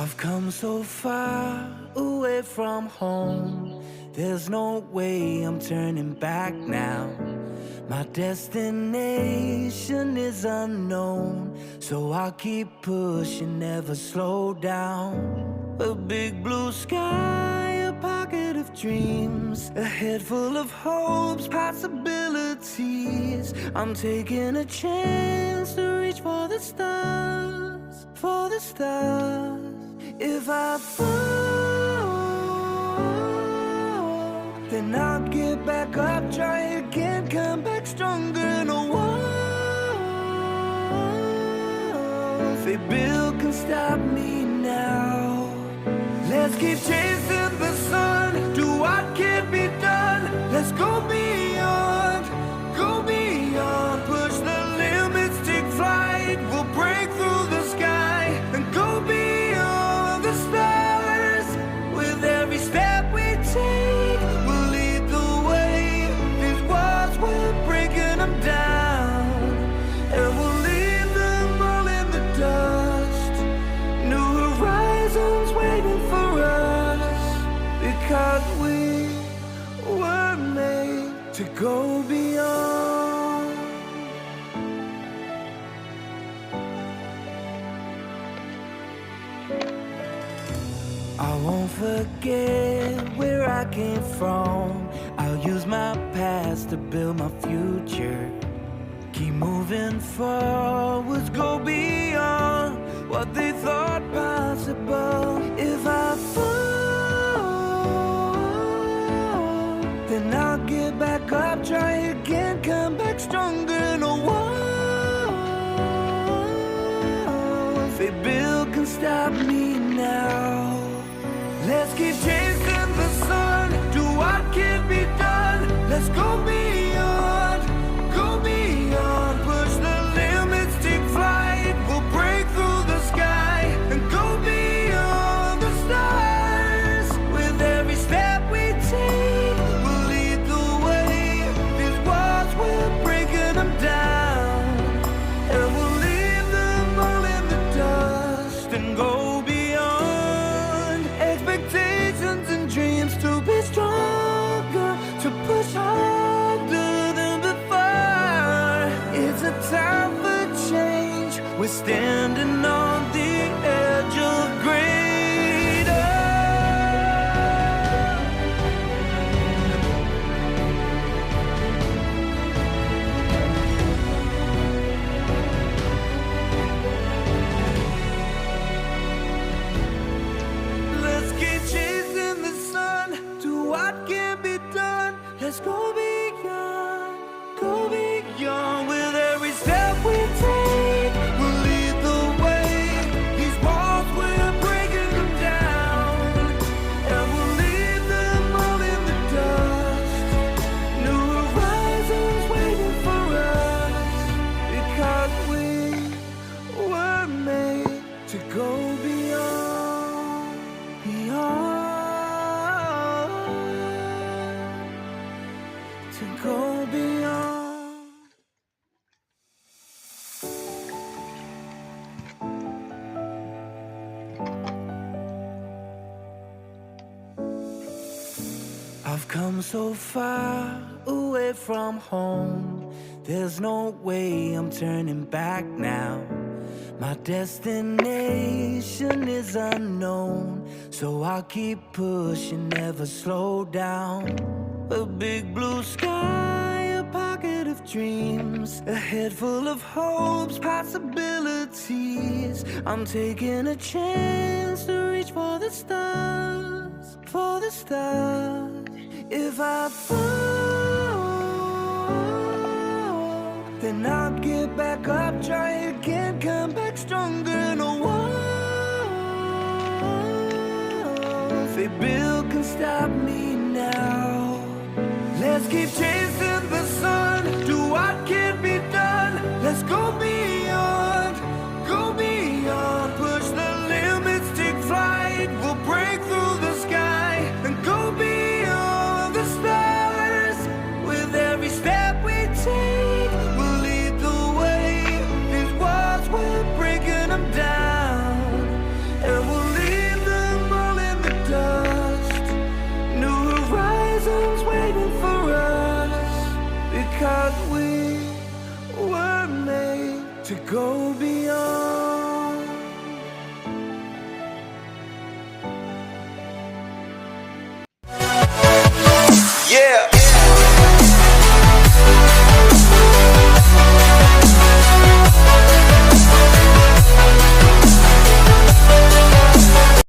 I've come so far away from home. There's no way I'm turning back now. My destination is unknown, so I'll keep pushing, never slow down. A big blue sky, a pocket of dreams, a head full of hopes, possibilities. I'm taking a chance to reach for the stars, for the stars. If I fall, then I'll get back up, try again, come back stronger. No walls they build can stop me now. Let's keep chasing the sun, do what can't be done. Let's go beyond, push the limits, take flight. We'll break through the sky and go beyond the stars. With every step we take, we'll lead the way. These walls, we're breaking them down, and we'll leave them all in the dust. New horizons waiting for us, because we were made to go beyond. I won't forget where I came from. I'll use my past to build my future. Keep moving forwards, go beyond what they thought possible. If I fall, then I'll get back up, try again, come back stronger. No walls they build can stop me now. Let's keep chasing the sun, do what can't be done. Let's go beyond, push the limits, take flight. We'll break through the sky and go beyond the stars. With every step we take, we'll lead the way. These walls, we're breaking them down, and we'll leave them all in the dust and go beyond. Expectations and dreams to be stronger, to push harder than before. It's a time for change, we're standing on the edge of greater. Let's keep chasing the sun, do what can be done. Let's go beyond, with every step we take, we'll lead the way. These walls, we're breaking them down, and we'll leave them all in the dust. New horizons waiting for us, because we were made to go beyond, to go beyond. I've come so far away from home. There's no way I'm turning back now. My destination is unknown, so I'll keep pushing, never slow down. A big blue sky, a pocket of dreams, a head full of hopes, possibilities. I'm taking a chance to reach for the stars, for the stars. If I fall, then I'll get back up, try again, come back stronger. No walls they build can stop me now. Let's keep chasing the sun, do what can't be done. Let's go beyond, push the limits, take flight. We'll break through the sky and go beyond the stars. With every step we take, we'll lead the way. These walls, we're breaking them down, and we'll leave go.